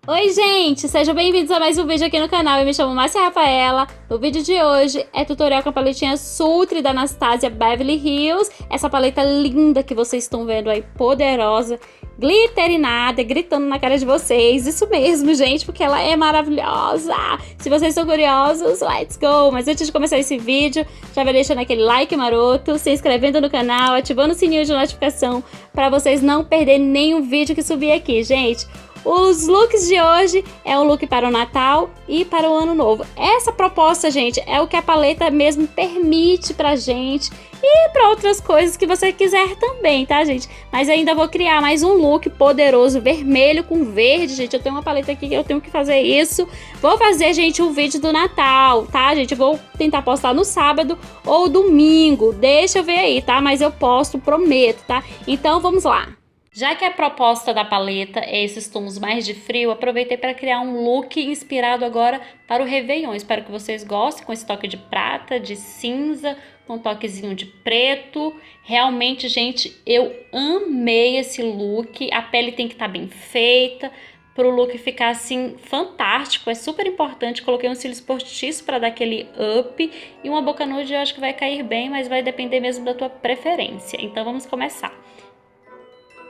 Oi, gente! Sejam bem-vindos a mais um vídeo aqui no canal. Eu me chamo Márcia Rafaela. No vídeo de hoje é tutorial com a paletinha Sultry da Anastasia Beverly Hills. Essa paleta linda que vocês estão vendo aí, poderosa, glitterinada, gritando na cara de vocês. Isso mesmo, gente, porque ela é maravilhosa. Se vocês estão curiosos, let's go! Mas antes de começar esse vídeo, já vai deixando aquele like maroto, se inscrevendo no canal, ativando o sininho de notificação para vocês não perderem nenhum vídeo que subir aqui, gente. Os looks de hoje é um look para o Natal e para o Ano Novo. Essa proposta, gente, é o que a paleta mesmo permite pra gente e para outras coisas que você quiser também, tá, gente? Mas ainda vou criar mais um look poderoso, vermelho com verde, gente. Eu tenho uma paleta aqui que eu tenho que fazer isso. Vou fazer, gente, um vídeo do Natal, tá, gente? Eu vou tentar postar no sábado ou domingo. Deixa eu ver aí, tá? Mas eu posto, prometo, tá? Então, vamos lá. Já que a proposta da paleta é esses tons mais de frio, aproveitei para criar um look inspirado agora para o Réveillon. Espero que vocês gostem, com esse toque de prata, de cinza, com um toquezinho de preto. Realmente, gente, eu amei esse look. A pele tem que estar bem feita para o look ficar assim fantástico. É super importante. Coloquei uns cílios postiços para dar aquele up e uma boca nude eu acho que vai cair bem, mas vai depender mesmo da tua preferência. Então vamos começar.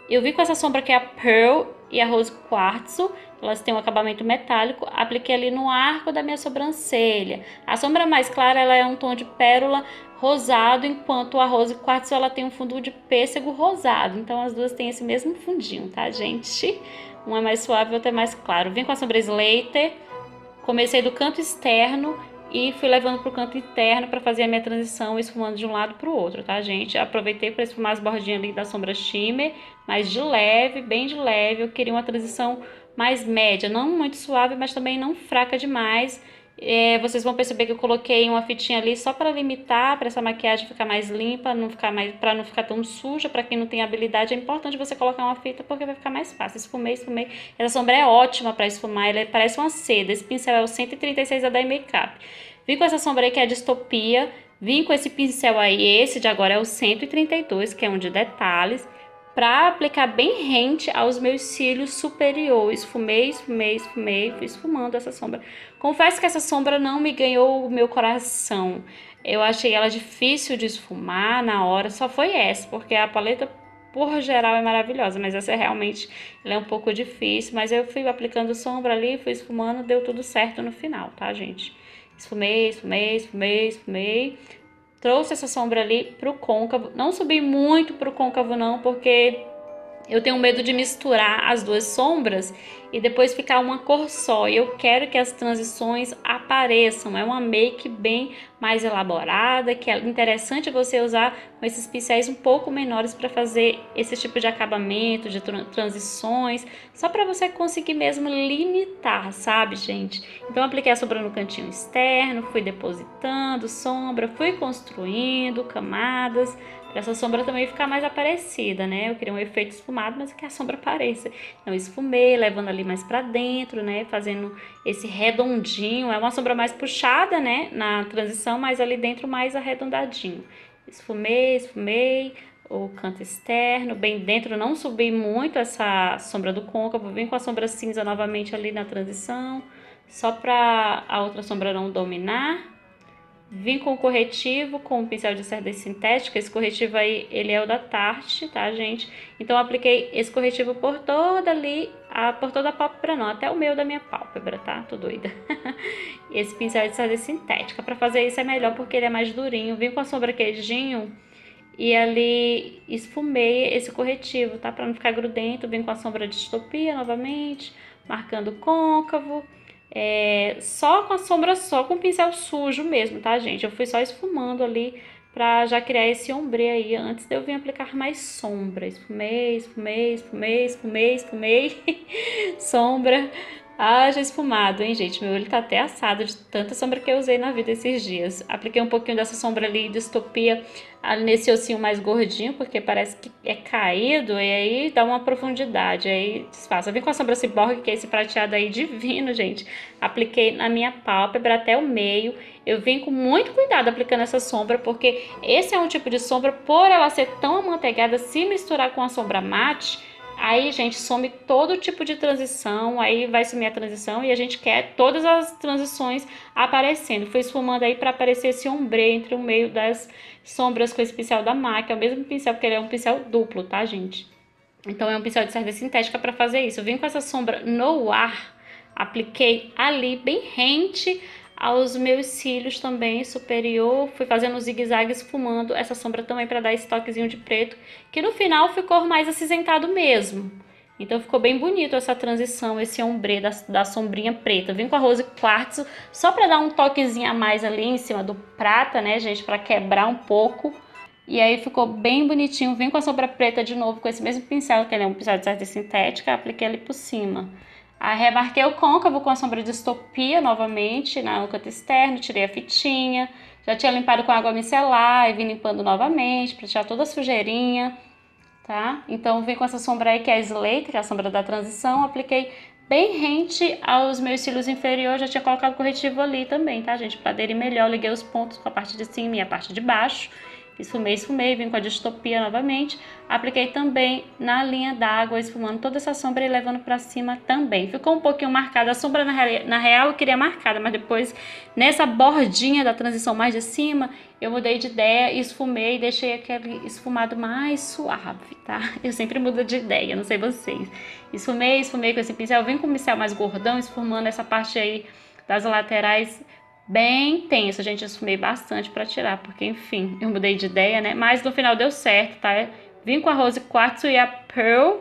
Eu vi com essa sombra que é a Pearl e a Rose Quartzo, elas têm um acabamento metálico, apliquei ali no arco da minha sobrancelha. A sombra mais clara ela é um tom de pérola rosado, enquanto a Rose Quartzo ela tem um fundo de pêssego rosado. Então as duas têm esse mesmo fundinho, tá, gente? Um é mais suave e o outro é mais claro. Vim com a sombra Slater, comecei do canto externo e fui levando para o canto interno para fazer a minha transição, esfumando de um lado para o outro, tá, gente? Aproveitei para esfumar as bordinhas ali da sombra shimmer, mas de leve, bem de leve. Eu queria uma transição mais média, não muito suave, mas também não fraca demais. Vocês vão perceber que eu coloquei uma fitinha ali só para limitar, para essa maquiagem ficar mais limpa, para não ficar tão suja. Para quem não tem habilidade, é importante você colocar uma fita porque vai ficar mais fácil. Esfumei. Essa sombra é ótima para esfumar, ela parece uma seda. Esse pincel é o 136 da Day Makeup. Vim com essa sombra aí que é a Distopia. Vim com esse pincel aí, esse de agora é o 132, que é um de detalhes, para aplicar bem rente aos meus cílios superiores. Fui esfumando essa sombra. Confesso que essa sombra não me ganhou o meu coração. Eu achei ela difícil de esfumar na hora, só foi essa, porque a paleta por geral é maravilhosa, mas essa realmente ela é um pouco difícil. Mas eu fui aplicando sombra ali, fui esfumando, deu tudo certo no final, tá, gente? Esfumei. Trouxe essa sombra ali pro côncavo. Não subi muito pro côncavo não, porque eu tenho medo de misturar as duas sombras e depois ficar uma cor só. E eu quero que as transições apareçam. É uma make bem mais elaborada, que é interessante você usar com esses pincéis um pouco menores para fazer esse tipo de acabamento, de transições, só para você conseguir mesmo limitar, sabe, gente? Então, apliquei a sombra no cantinho externo, fui depositando sombra, fui construindo camadas, para essa sombra também ficar mais aparecida, né? Eu queria um efeito esfumado, mas que a sombra apareça. Então, esfumei, levando ali mais para dentro, né? Fazendo esse redondinho. É uma sombra mais puxada, né? Na transição, mas ali dentro mais arredondadinho. Esfumei o canto externo, bem dentro. Não subi muito essa sombra do côncavo. Vim com a sombra cinza novamente ali na transição, só para a outra sombra não dominar. Vim com o corretivo, com o pincel de cerdas sintética. Esse corretivo aí, ele é o da Tarte, tá, gente? Então, eu apliquei esse corretivo por toda a pálpebra não, até o meio da minha pálpebra, tá? Tô doida. E esse pincel de cerdas sintética. Pra fazer isso é melhor porque ele é mais durinho. Vim com a sombra queijinho e ali esfumei esse corretivo, tá? Pra não ficar grudento. Vim com a sombra de Distopia novamente, marcando o côncavo. Só com a sombra, só com o pincel sujo mesmo, tá, gente? Eu fui só esfumando ali pra já criar esse ombre aí, antes de eu vir aplicar mais sombra. Esfumei. Sombra. Ah, já esfumado, hein, gente? Meu olho tá até assado de tanta sombra que eu usei na vida esses dias. Apliquei um pouquinho dessa sombra ali, Distopia, nesse ossinho mais gordinho, porque parece que é caído, e aí dá uma profundidade, aí disfarça. Eu vim com a sombra Ciborgue, que é esse prateado aí divino, gente. Apliquei na minha pálpebra até o meio. Eu vim com muito cuidado aplicando essa sombra, porque esse é um tipo de sombra, por ela ser tão amanteigada, se misturar com a sombra mate, Aí, gente, some todo tipo de transição, aí vai sumir a transição e a gente quer todas as transições aparecendo. Fui esfumando aí para aparecer esse ombre entre o meio das sombras com esse pincel da MAC, é o mesmo pincel, porque ele é um pincel duplo, tá, gente? Então é um pincel de cerda sintética para fazer isso. Eu vim com essa sombra no ar, apliquei ali bem rente aos meus cílios também superior, fui fazendo zigue-zague esfumando essa sombra também para dar esse toquezinho de preto, que no final ficou mais acinzentado mesmo. Então ficou bem bonito essa transição, esse ombre da sombrinha preta. Vim com a Rose Quartzo só para dar um toquezinho a mais ali em cima do prata, né, gente, para quebrar um pouco. E aí ficou bem bonitinho. Vim com a sombra preta de novo com esse mesmo pincel, que ele é um pincel de cerda sintética, apliquei ali por cima. Aí remarquei o côncavo com a sombra de Distopia novamente, no canto externo, tirei a fitinha. Já tinha limpado com água micelar e vim limpando novamente para tirar toda a sujeirinha, tá? Então vim com essa sombra aí que é a Slate, que é a sombra da transição, apliquei bem rente aos meus cílios inferiores, já tinha colocado corretivo ali também, tá, gente? Para aderir melhor, liguei os pontos com a parte de cima e a parte de baixo. Esfumei, vim com a Distopia novamente. Apliquei também na linha d'água, esfumando toda essa sombra e levando pra cima também. Ficou um pouquinho marcada. A sombra, na real, eu queria marcada, mas depois, nessa bordinha da transição mais de cima, eu mudei de ideia, esfumei e deixei aquele esfumado mais suave, tá? Eu sempre mudo de ideia, não sei vocês. Esfumei com esse pincel. Vim com um pincel mais gordão, esfumando essa parte aí das laterais bem tenso, gente, eu esfumei bastante para tirar, porque enfim, eu mudei de ideia, né? Mas no final deu certo, tá? Vim com a Rose Quartzo e a Pearl,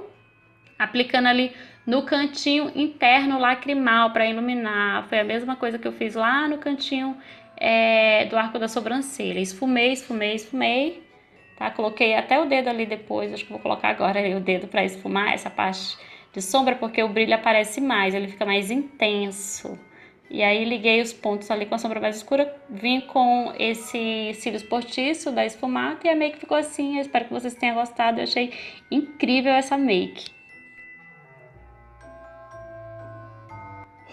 aplicando ali no cantinho interno lacrimal para iluminar. Foi a mesma coisa que eu fiz lá no cantinho do arco da sobrancelha. Esfumei, tá? Coloquei até o dedo ali depois, acho que vou colocar agora o dedo para esfumar essa parte de sombra, porque o brilho aparece mais, ele fica mais intenso. E aí liguei os pontos ali com a sombra mais escura, vim com esse cílios postiço da Esfumato e a make ficou assim. Eu espero que vocês tenham gostado, eu achei incrível essa make.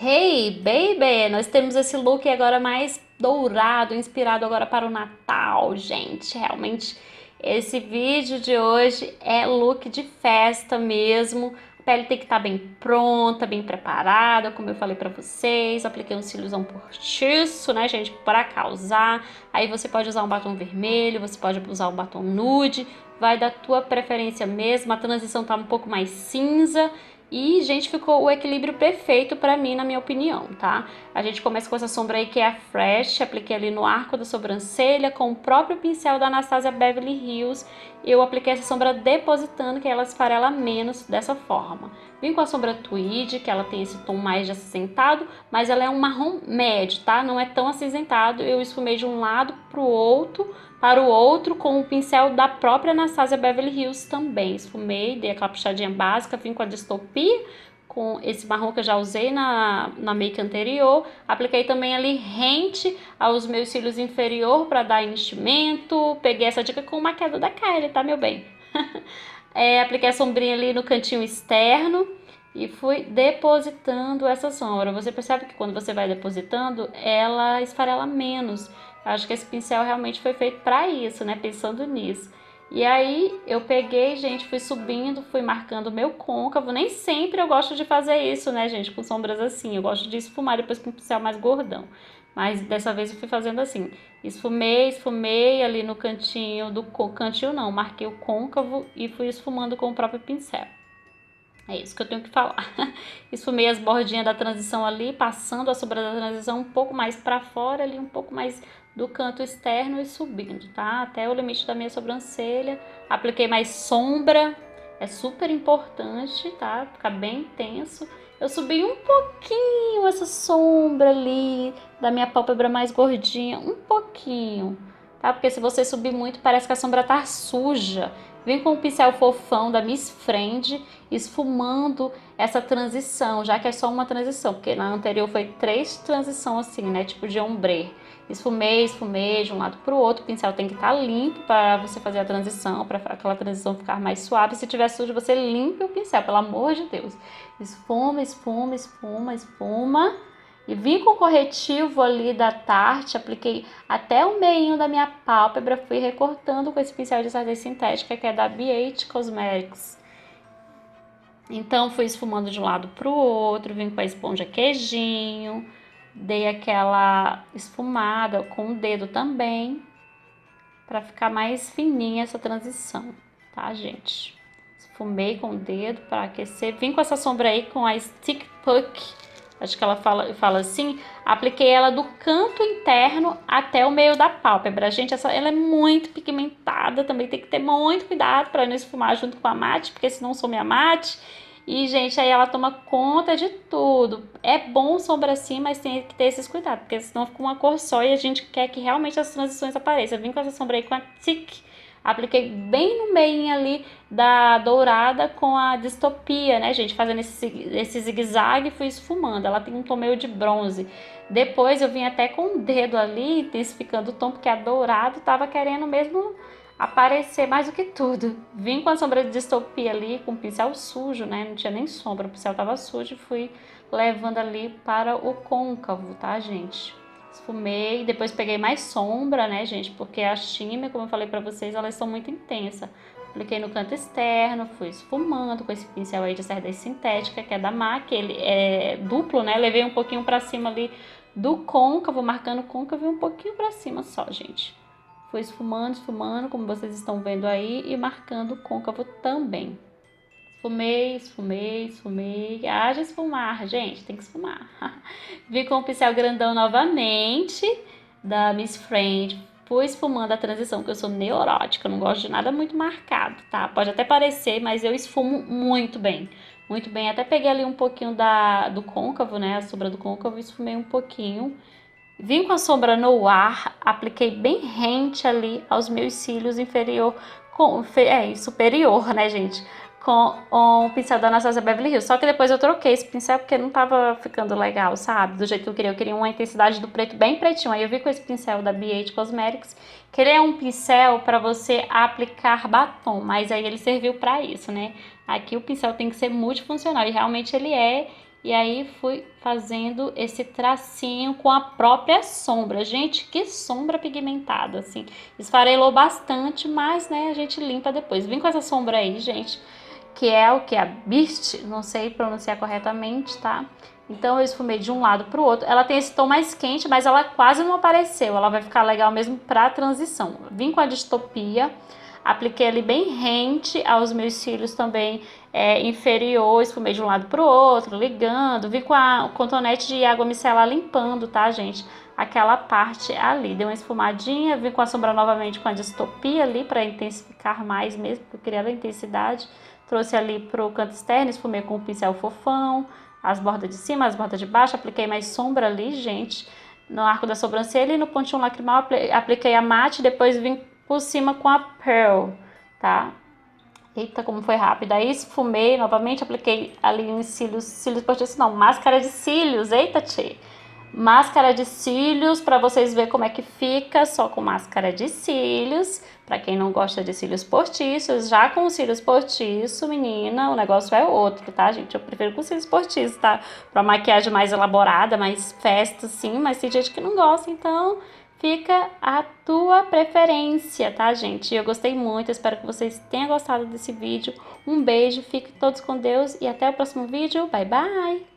Hey, baby! Nós temos esse look agora mais dourado, inspirado agora para o Natal, gente. Realmente, esse vídeo de hoje é look de festa mesmo. A pele tem que estar bem pronta, bem preparada, como eu falei pra vocês. Apliquei um cíliozão postiço, né, gente, para causar. Aí você pode usar um batom vermelho, você pode usar um batom nude. Vai da tua preferência mesmo. A transição tá um pouco mais cinza. E, gente, ficou o equilíbrio perfeito pra mim, na minha opinião, tá? A gente começa com essa sombra aí que é a Fresh, apliquei ali no arco da sobrancelha com o próprio pincel da Anastasia Beverly Hills. Eu apliquei essa sombra depositando, que ela esfarela menos dessa forma. Vim com a sombra Tweed, que ela tem esse tom mais de acinzentado, mas ela é um marrom médio, tá? Não é tão acinzentado. Eu esfumei de um lado para o outro com o pincel da própria Anastasia Beverly Hills também. Esfumei, dei aquela puxadinha básica, vim com a Distopia, com esse marrom que eu já usei na make anterior. Apliquei também ali rente aos meus cílios inferior para dar enchimento. Peguei essa dica com uma queda da Kylie, tá, meu bem? Apliquei a sombrinha ali no cantinho externo e fui depositando essa sombra. Você percebe que quando você vai depositando, ela esfarela menos. Acho que esse pincel realmente foi feito para isso, né? Pensando nisso. E aí eu peguei, gente, fui subindo, fui marcando o meu côncavo. Nem sempre eu gosto de fazer isso, né, gente, com sombras assim. Eu gosto de esfumar depois com um pincel mais gordão. Mas dessa vez eu fui fazendo assim. Esfumei ali no cantinho cantinho não, marquei o côncavo e fui esfumando com o próprio pincel. É isso que eu tenho que falar. Esfumei as bordinhas da transição ali, passando a sombra da transição um pouco mais para fora ali, um pouco mais do canto externo e subindo, tá? Até o limite da minha sobrancelha. Apliquei mais sombra, é super importante, tá? Ficar bem intenso. Eu subi um pouquinho essa sombra ali da minha pálpebra mais gordinha, um pouquinho, tá? Porque se você subir muito, parece que a sombra tá suja. Vim com o pincel fofão da Miss Friend, esfumando essa transição, já que é só uma transição, porque na anterior foi 3 transições assim, né, tipo de ombre. Esfumei de um lado para o outro, o pincel tem que estar limpo para você fazer a transição, para aquela transição ficar mais suave. Se tiver sujo, você limpe o pincel, pelo amor de Deus. Esfuma. E vim com o corretivo ali da Tarte, apliquei até o meinho da minha pálpebra, fui recortando com esse pincel de sarja sintética que é da BH Cosmetics. Então, fui esfumando de um lado pro outro, vim com a esponja queijinho, dei aquela esfumada com o dedo também, para ficar mais fininha essa transição, tá, gente? Esfumei com o dedo para aquecer. Vim com essa sombra aí com a Stick Puck, acho que ela fala assim. Apliquei ela do canto interno até o meio da pálpebra. Gente, ela é muito pigmentada, também tem que ter muito cuidado para não esfumar junto com a mate, porque senão some a mate. E, gente, aí ela toma conta de tudo. É bom sombra assim, mas tem que ter esses cuidados, porque senão fica uma cor só e a gente quer que realmente as transições apareçam. Eu vim com essa sombra aí com a Tic, apliquei bem no meio ali da dourada com a distopia, né, gente? Fazendo esse zigue-zague e fui esfumando. Ela tem um tom meio de bronze. Depois eu vim até com o dedo ali, intensificando o tom, porque a dourada tava querendo mesmo aparecer mais do que tudo. Vim com a sombra de distopia ali, com o pincel sujo, né? Não tinha nem sombra, o pincel tava sujo e fui levando ali para o côncavo, tá, gente? Esfumei, depois peguei mais sombra, né, gente? Porque a shimmer, como eu falei pra vocês, elas são muito intensas. Apliquei no canto externo, fui esfumando com esse pincel aí de cerdez sintética, que é da MAC, ele é duplo, né? Levei um pouquinho pra cima ali do côncavo, marcando o côncavo e um pouquinho pra cima só, gente. Fui esfumando, como vocês estão vendo aí, e marcando o côncavo também. Esfumei. Haja esfumar, gente, tem que esfumar. Vi com o pincel grandão novamente, da Miss Friend. Fui esfumando a transição, porque eu sou neurótica, eu não gosto de nada muito marcado, tá? Pode até parecer, mas eu esfumo muito bem. Muito bem, até peguei ali um pouquinho do côncavo, né? A sombra do côncavo, esfumei um pouquinho. Vim com a sombra no ar, apliquei bem rente ali aos meus cílios superior, né, gente? Com o pincel da Anastasia Beverly Hills. Só que depois eu troquei esse pincel porque não tava ficando legal, sabe? Do jeito que eu queria. Eu queria uma intensidade do preto bem pretinho. Aí eu vi com esse pincel da BH Cosmetics, que ele é um pincel para você aplicar batom, mas aí ele serviu para isso, né? Aqui o pincel tem que ser multifuncional e realmente ele é. E aí fui fazendo esse tracinho com a própria sombra. Gente, que sombra pigmentada, assim. Esfarelou bastante, mas, né, a gente limpa depois. Vim com essa sombra aí, gente, que é o que? A Beast, não sei pronunciar corretamente, tá? Então eu esfumei de um lado pro outro. Ela tem esse tom mais quente, mas ela quase não apareceu. Ela vai ficar legal mesmo pra transição. Vim com a distopia. Apliquei ali bem rente aos meus cílios também inferior, esfumei de um lado pro outro, ligando. Vi com a cotonete de água micelar limpando, tá, gente? Aquela parte ali. Dei uma esfumadinha, vi com a sombra novamente com a distopia ali para intensificar mais mesmo, porque eu queria a intensidade. Trouxe ali pro canto externo, esfumei com o pincel fofão, as bordas de cima, as bordas de baixo. Apliquei mais sombra ali, gente, no arco da sobrancelha e no pontinho lacrimal apliquei a mate, depois vim por cima com a Pearl, tá? Eita, como foi rápido. Aí esfumei novamente, apliquei ali em cílios postiços, não, máscara de cílios, eita, tchê. Máscara de cílios, pra vocês verem como é que fica, só com máscara de cílios. Pra quem não gosta de cílios postiços, já com cílios postiços, menina, o negócio é outro, tá, gente? Eu prefiro com cílios postiços, tá? Pra maquiagem mais elaborada, mais festa, sim, mas tem gente que não gosta, então fica a tua preferência, tá, gente? Eu gostei muito, espero que vocês tenham gostado desse vídeo. Um beijo, fiquem todos com Deus e até o próximo vídeo. Bye, bye!